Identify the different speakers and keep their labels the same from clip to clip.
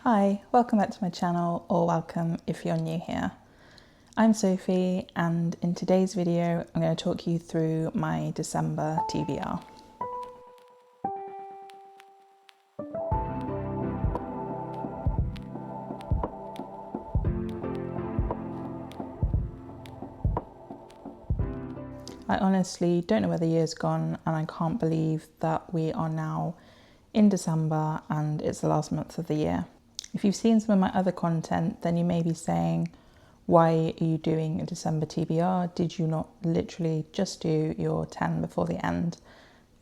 Speaker 1: Hi, welcome back to my channel, or welcome if you're new here. I'm Sophie, and in today's video I'm going to talk you through my December TBR. I honestly don't know where the year's gone, and I can't believe that we are now in December and it's the last month of the year. If you've seen some of my other content, then you may be saying, why are you doing a December TBR? Did you not literally just do your 10 before the end?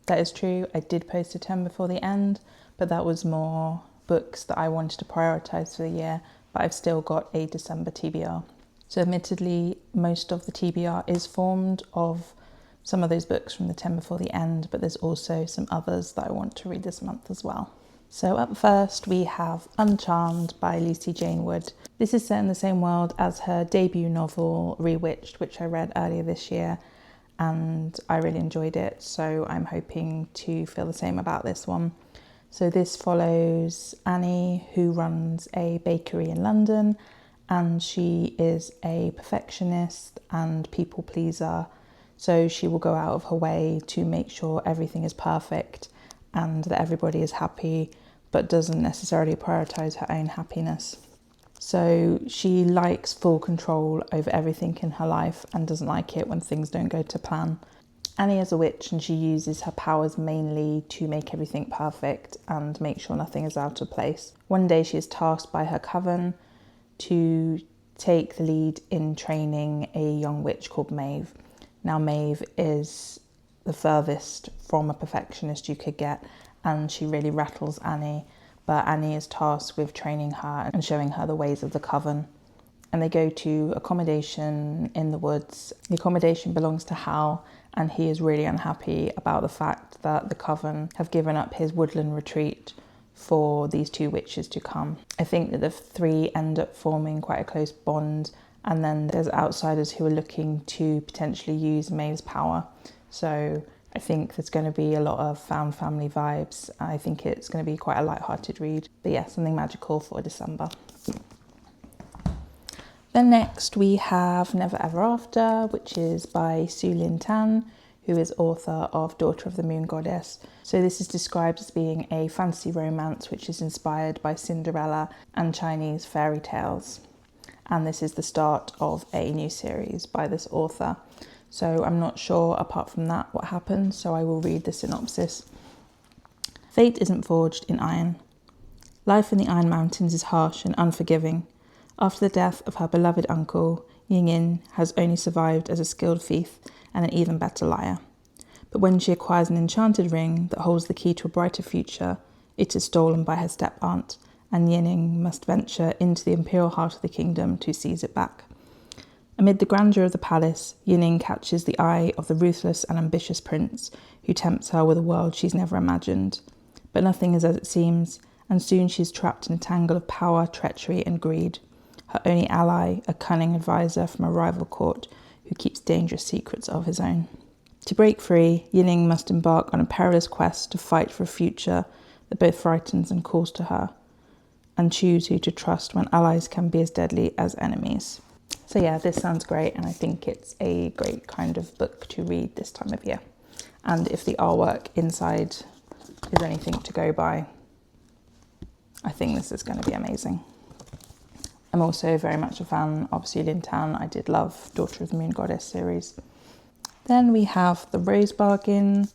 Speaker 1: That is true, I did post a 10 before the end, but that was more books that I wanted to prioritise for the year, but I've still got a December TBR. So admittedly, most of the TBR is formed of some of those books from the 10 before the end, but there's also some others that I want to read this month as well. So up first we have Uncharmed by Lucy Jane Wood. This is set in the same world as her debut novel Rewitched, which I read earlier this year, and I really enjoyed it, so I'm hoping to feel the same about this one. So this follows Annie, who runs a bakery in London, and she is a perfectionist and people pleaser, so she will go out of her way to make sure everything is perfect and that everybody is happy, but doesn't necessarily prioritise her own happiness. So she likes full control over everything in her life and doesn't like it when things don't go to plan. Annie is a witch, and she uses her powers mainly to make everything perfect and make sure nothing is out of place. One day she is tasked by her coven to take the lead in training a young witch called Maeve. Now Maeve is the furthest from a perfectionist you could get, and she really rattles Annie, but Annie is tasked with training her and showing her the ways of the coven. And they go to accommodation in the woods. The accommodation belongs to Hal, and he is really unhappy about the fact that the coven have given up his woodland retreat for these two witches to come. I think that the three end up forming quite a close bond, and then there's outsiders who are looking to potentially use Maeve's power. So I think there's going to be a lot of found family vibes. I think it's going to be quite a light-hearted read. But yeah, something magical for December. Then next we have Never Ever After, which is by Lynn, who is author of Daughter of the Moon Goddess. So this is described as being a fantasy romance which is inspired by Cinderella and Chinese fairy tales. And this is the start of a new series by this author. So I'm not sure, apart from that, what happens, so I will read the synopsis. Fate isn't forged in iron. Life in the Iron Mountains is harsh and unforgiving. After the death of her beloved uncle, Ying has only survived as a skilled thief and an even better liar. But when she acquires an enchanted ring that holds the key to a brighter future, it is stolen by her step-aunt, and Ying must venture into the imperial heart of the kingdom to seize it back. Amid the grandeur of the palace, Ying catches the eye of the ruthless and ambitious prince, who tempts her with a world she's never imagined. But nothing is as it seems, and soon she is trapped in a tangle of power, treachery and greed. Her only ally, a cunning advisor from a rival court, who keeps dangerous secrets of his own. To break free, Ying must embark on a perilous quest to fight for a future that both frightens and calls to her, and choose who to trust when allies can be as deadly as enemies. So yeah, this sounds great, and I think it's a great kind of book to read this time of year. And if the artwork inside is anything to go by, I think this is going to be amazing. I'm also very much a fan of Lynn. I did love Daughter of the Moon Goddess series. Then we have The Rose Bargain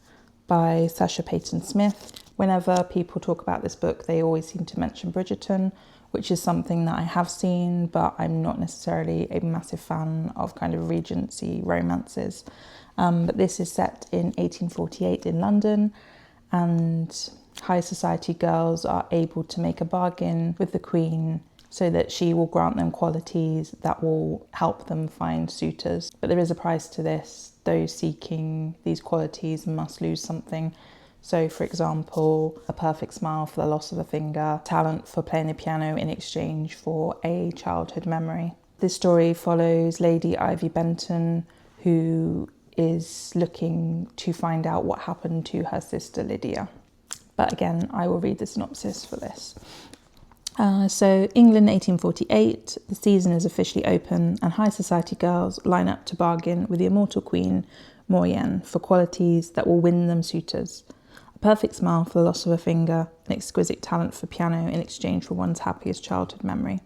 Speaker 1: by Sasha Peyton Smith. Whenever people talk about this book, they always seem to mention Bridgerton, which is something that I have seen, but I'm not necessarily a massive fan of kind of Regency romances. But this is set in 1848 in London, and high society girls are able to make a bargain with the Queen so that she will grant them qualities that will help them find suitors. But there is a price to this. Those seeking these qualities must lose something. So, for example, a perfect smile for the loss of a finger, talent for playing the piano in exchange for a childhood memory. This story follows Lady Ivy Benton, who is looking to find out what happened to her sister Lydia. But again, I will read the synopsis for this. So England 1848, the season is officially open and high society girls line up to bargain with the immortal queen Moyenne for qualities that will win them suitors. A perfect smile for the loss of a finger, an exquisite talent for piano in exchange for one's happiest childhood memory.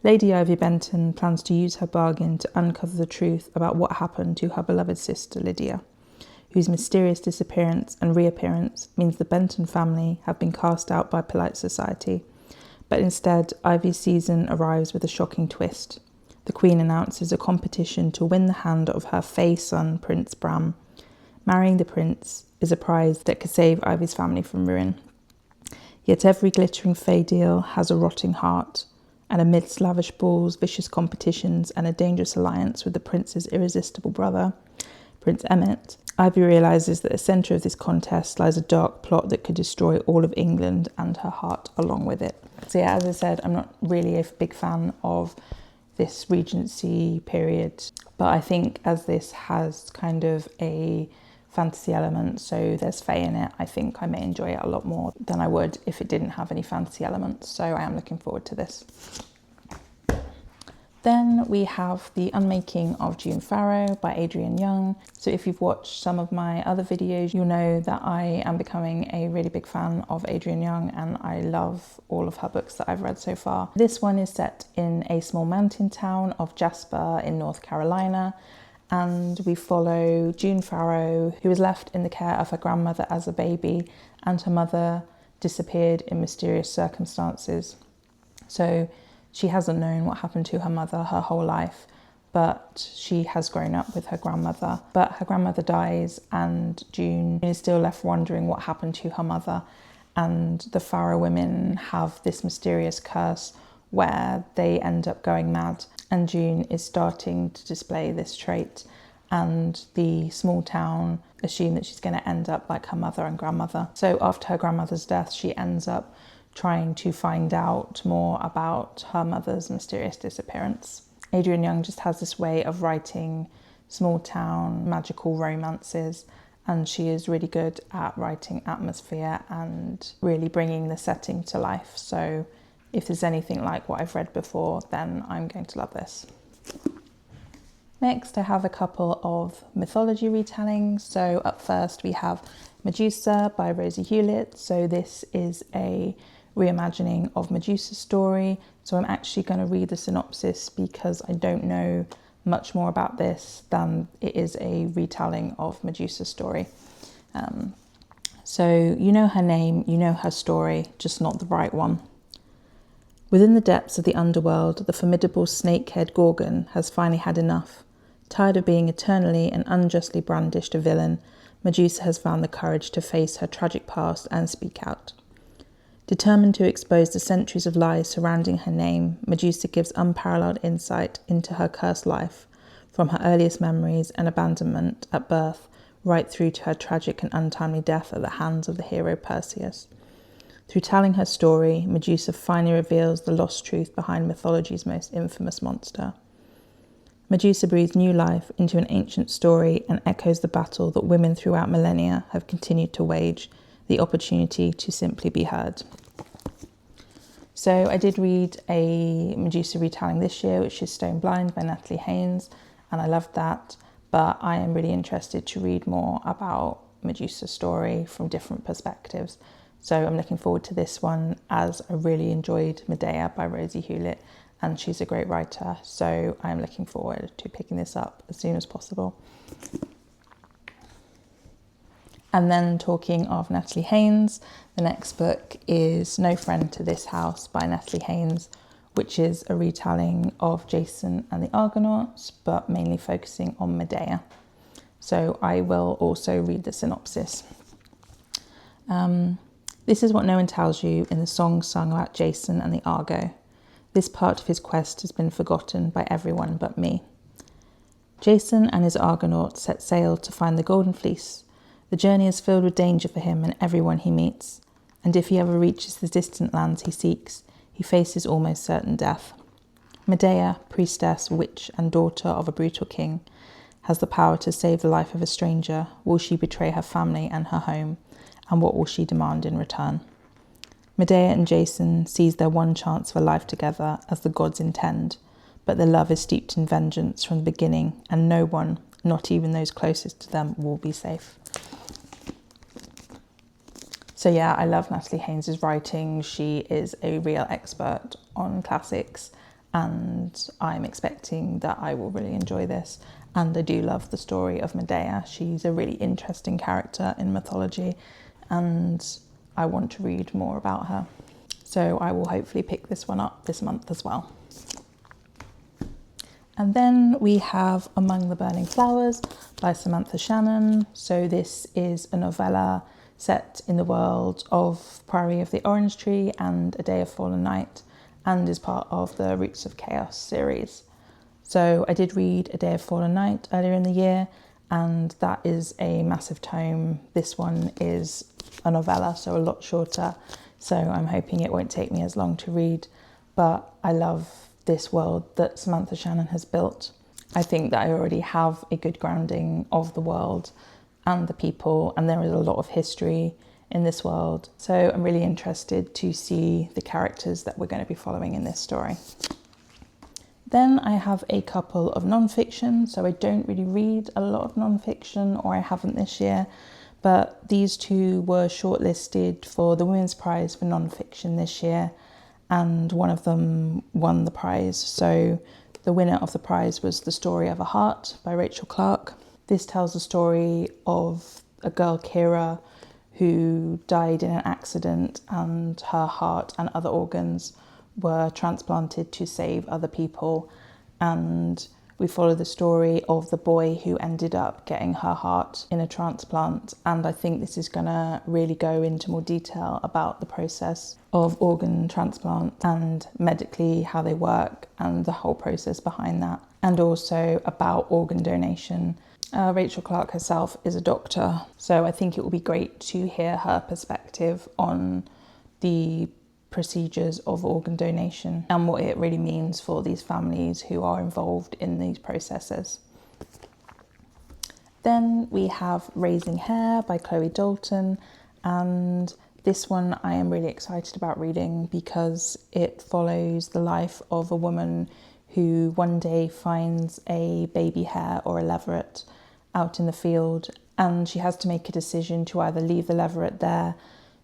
Speaker 1: Lady Ivy Benton plans to use her bargain to uncover the truth about what happened to her beloved sister Lydia, whose mysterious disappearance and reappearance means the Benton family have been cast out by polite society. But instead, Ivy's season arrives with a shocking twist. The Queen announces a competition to win the hand of her fey son, Prince Bram. Marrying the prince is a prize that could save Ivy's family from ruin. Yet every glittering fey deal has a rotting heart, and amidst lavish balls, vicious competitions, and a dangerous alliance with the prince's irresistible brother, Prince Emmett, Ivy realises that at the centre of this contest lies a dark plot that could destroy all of England and her heart along with it. So yeah, as I said, I'm not really a big fan of this Regency period, but I think as this has kind of a fantasy element, so there's fae in it, I think I may enjoy it a lot more than I would if it didn't have any fantasy elements. So I am looking forward to this. Then we have The Unmaking of June Farrow by Adrienne Young. So if you've watched some of my other videos, you'll know that I am becoming a really big fan of Adrienne Young and I love all of her books that I've read so far. This one is set in a small mountain town of Jasper in North Carolina, and we follow June Farrow, who was left in the care of her grandmother as a baby, and her mother disappeared in mysterious circumstances. So she hasn't known what happened to her mother her whole life, but she has grown up with her grandmother. But her grandmother dies and June is still left wondering what happened to her mother. And the Farrow women have this mysterious curse where they end up going mad. And June is starting to display this trait. And the small town assume that she's going to end up like her mother and grandmother. So after her grandmother's death, she ends up trying to find out more about her mother's mysterious disappearance. Adrienne Young just has this way of writing small town magical romances, and she is really good at writing atmosphere and really bringing the setting to life. So if there's anything like what I've read before, then I'm going to love this. Next, I have a couple of mythology retellings. So up first we have Medusa by Rosie Hewlett. So this is a reimagining of Medusa's story. So I'm actually going to read the synopsis because I don't know much more about this than it is a retelling of Medusa's story. So you know her name, you know her story, just not the right one. Within the depths of the underworld, the formidable snake-haired Gorgon has finally had enough. Tired of being eternally and unjustly brandished a villain, Medusa has found the courage to face her tragic past and speak out. Determined to expose the centuries of lies surrounding her name, Medusa gives unparalleled insight into her cursed life, from her earliest memories and abandonment at birth, right through to her tragic and untimely death at the hands of the hero Perseus. Through telling her story, Medusa finally reveals the lost truth behind mythology's most infamous monster. Medusa breathes new life into an ancient story and echoes the battle that women throughout millennia have continued to wage, the opportunity to simply be heard. So I did read a Medusa retelling this year, which is Stone Blind by Natalie Haynes, and I loved that, but I am really interested to read more about Medusa's story from different perspectives. So I'm looking forward to this one, as I really enjoyed Medea by Rosie Hewlett, and she's a great writer, so I'm looking forward to picking this up as soon as possible. And then talking of Natalie Haynes, the next book is No Friend to This House by Natalie Haynes, which is a retelling of Jason and the Argonauts, but mainly focusing on Medea. So I will also read the synopsis. This is what no one tells you in the song sung about Jason and the Argo. This part of his quest has been forgotten by everyone but me. Jason and his Argonauts set sail to find the Golden Fleece. The journey is filled with danger for him and everyone he meets, and if he ever reaches the distant lands he seeks, he faces almost certain death. Medea, priestess, witch, and daughter of a brutal king, has the power to save the life of a stranger. Will she betray her family and her home? And what will she demand in return? Medea and Jason seize their one chance of a life together as the gods intend, but their love is steeped in vengeance from the beginning, and no one, not even those closest to them, will be safe. So yeah, I love Natalie Haynes' writing. She is a real expert on classics, and I'm expecting that I will really enjoy this. And I do love the story of Medea. She's a really interesting character in mythology, and I want to read more about her. So I will hopefully pick this one up this month as well. And then we have Among the Burning Flowers by Samantha Shannon. So this is a novella set in the world of Priory of the Orange Tree and A Day of Fallen Night, and is part of the Roots of Chaos series. So I did read A Day of Fallen Night earlier in the year, and that is a massive tome. This one is a novella, so a lot shorter. So I'm hoping it won't take me as long to read, but I love this world that Samantha Shannon has built. I think that I already have a good grounding of the world and the people, and there is a lot of history in this world. So I'm really interested to see the characters that we're going to be following in this story. Then I have a couple of nonfiction. So I don't really read a lot of nonfiction, or I haven't this year, but these two were shortlisted for the Women's Prize for Nonfiction this year, and one of them won the prize. So the winner of the prize was The Story of a Heart by Rachel Clarke. This tells the story of a girl, Kira, who died in an accident, and her heart and other organs were transplanted to save other people. And we follow the story of the boy who ended up getting her heart in a transplant. And I think this is going to really go into more detail about the process of organ transplant and medically how they work and the whole process behind that, and also about organ donation. Rachel Clarke herself is a doctor, so I think it will be great to hear her perspective on the procedures of organ donation and what it really means for these families who are involved in these processes. Then we have Raising Hare by Chloe Dalton, and this one I am really excited about reading because it follows the life of a woman who one day finds a baby hare or a leveret out in the field, and she has to make a decision to either leave the leveret there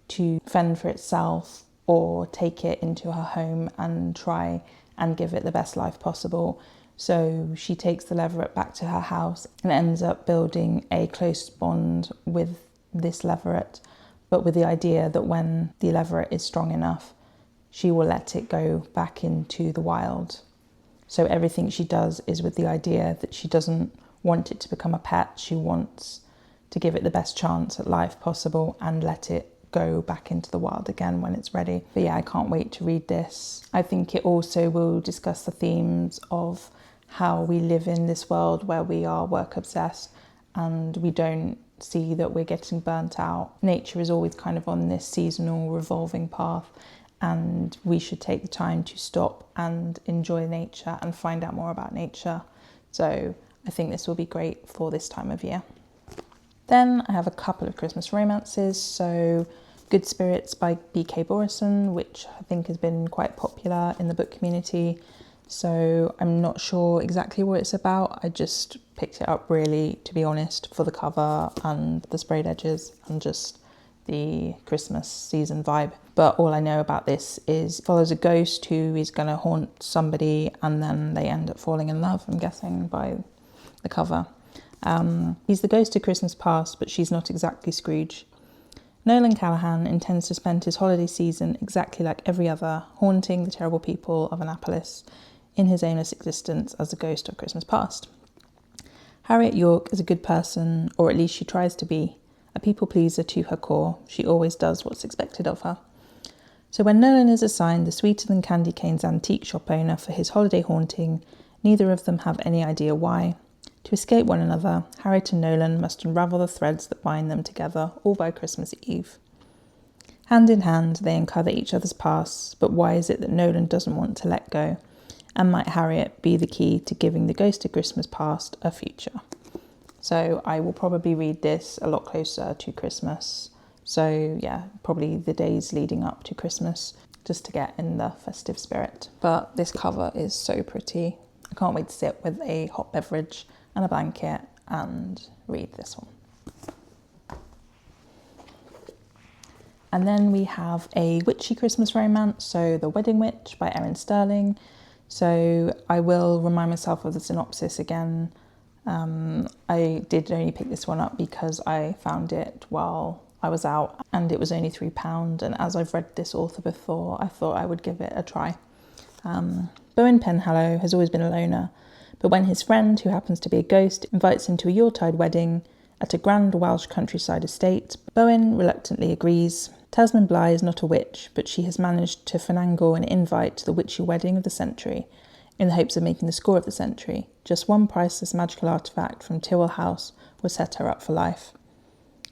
Speaker 1: to fend for itself or take it into her home and try and give it the best life possible. So she takes the leveret back to her house and ends up building a close bond with this leveret, but with the idea that when the leveret is strong enough, she will let it go back into the wild. So everything she does is with the idea that she doesn't want it to become a pet. She wants to give it the best chance at life possible and let it go back into the wild again when it's ready. But yeah, I can't wait to read this. I think it also will discuss the themes of how we live in this world where we are work obsessed and we don't see that we're getting burnt out. Nature is always kind of on this seasonal revolving path, and we should take the time to stop and enjoy nature and find out more about nature. So I think this will be great for this time of year. Then I have a couple of Christmas romances. So Good Spirits by B.K.Borison, which I think has been quite popular in the book community. So I'm not sure exactly what it's about. I just picked it up really, to be honest, for the cover and the sprayed edges and just the Christmas season vibe. But all I know about this is it follows a ghost who is going to haunt somebody and then they end up falling in love, I'm guessing, by the cover. He's the ghost of Christmas past, but she's not exactly Scrooge. Nolan Callahan intends to spend his holiday season exactly like every other, haunting the terrible people of Annapolis in his aimless existence as the ghost of Christmas past. Harriet York is a good person, or at least she tries to be, a people pleaser to her core. She always does what's expected of her. So when Nolan is assigned the sweeter than candy canes antique shop owner for his holiday haunting, neither of them have any idea why. To escape one another, Harriet and Nolan must unravel the threads that bind them together, all by Christmas Eve. Hand in hand, they uncover each other's pasts, but why is it that Nolan doesn't want to let go? And might Harriet be the key to giving the ghost of Christmas past a future? So I will probably read this a lot closer to Christmas So yeah, probably the days leading up to Christmas, just to get in the festive spirit. But this cover is so pretty. I can't wait to sit with a hot beverage and a blanket and read this one. And then we have a witchy Christmas romance, so The Wedding Witch by Erin Sterling. So I will remind myself of the synopsis again. I did only pick this one up because I found it while I was out and it was only £3. And as I've read this author before, I thought I would give it a try. Bowen Penhallow has always been a loner, but when his friend, who happens to be a ghost, invites him to a Yuletide wedding at a grand Welsh countryside estate, Bowen reluctantly agrees. Tasman Bligh is not a witch, but she has managed to finagle an invite to the witchy wedding of the century, in the hopes of making the score of the century. Just one priceless magical artefact from Tyrrell House will set her up for life.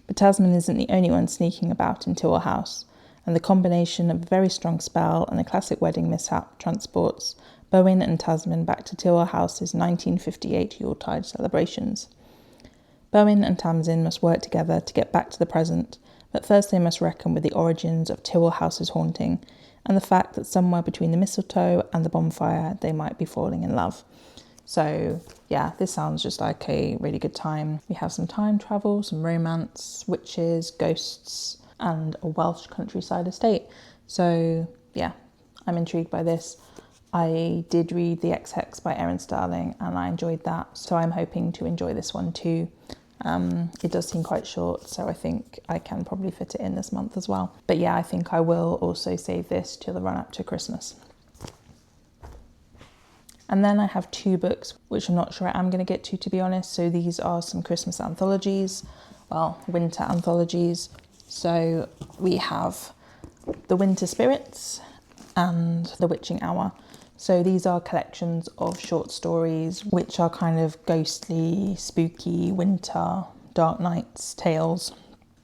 Speaker 1: But Tasman isn't the only one sneaking about in Tyrrell House, and the combination of a very strong spell and a classic wedding mishap transports Bowen and Tasman back to Tyrrell House's 1958 Yuletide celebrations. Bowen and Tamsin must work together to get back to the present, but first they must reckon with the origins of Tyrrell House's haunting and the fact that somewhere between the mistletoe and the bonfire they might be falling in love. So yeah, this sounds just like a really good time. We have some time travel, some romance, witches, ghosts, and a Welsh countryside estate. So yeah, I'm intrigued by this. I did read The Ex-Hex by Erin Sterling and I enjoyed that, so I'm hoping to enjoy this one too. It does seem quite short, so I think I can probably fit it in this month as well. But yeah, I think I will also save this to the run up to Christmas. And then I have 2 books, which I'm not sure I'm going to get to be honest. So these are some Christmas anthologies, well, winter anthologies. So we have The Winter Spirits and The Witching Hour. So these are collections of short stories which are kind of ghostly, spooky, winter, dark nights tales.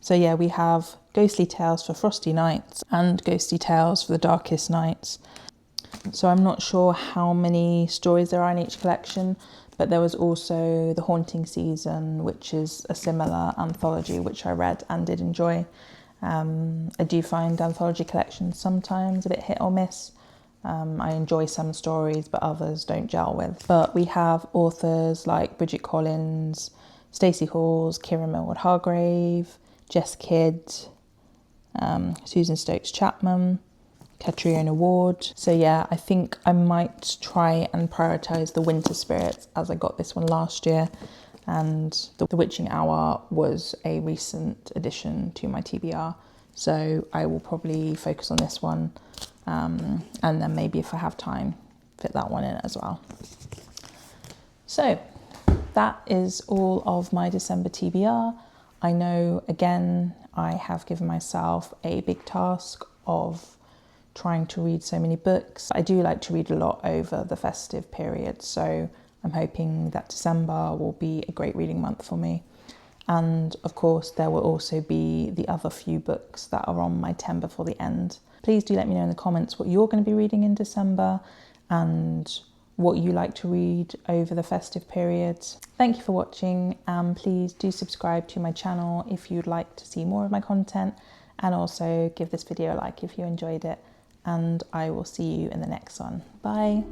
Speaker 1: So yeah, we have ghostly tales for frosty nights and ghostly tales for the darkest nights. So I'm not sure how many stories there are in each collection, but there was also The Haunting Season, which is a similar anthology which I read and did enjoy. I do find anthology collections sometimes a bit hit or miss. I enjoy some stories, but others don't gel with. But we have authors like Bridget Collins, Stacey Halls, Kieran Millward Hargrave, Jess Kidd, Susan Stokes Chapman, Catriona Ward. So yeah, I think I might try and prioritise The Winter Spirits as I got this one last year. And The Witching Hour was a recent addition to my TBR. So I will probably focus on this one. And then maybe if I have time, fit that one in as well. So that is all of my December TBR. I know, again, I have given myself a big task of trying to read so many books. I do like to read a lot over the festive period, so I'm hoping that December will be a great reading month for me. And of course, there will also be the other few books that are on my 10 before the end. Please do let me know in the comments what you're going to be reading in December and what you like to read over the festive periods. Thank you for watching, and please do subscribe to my channel if you'd like to see more of my content, and also give this video a like if you enjoyed it, and I will see you in the next one. Bye.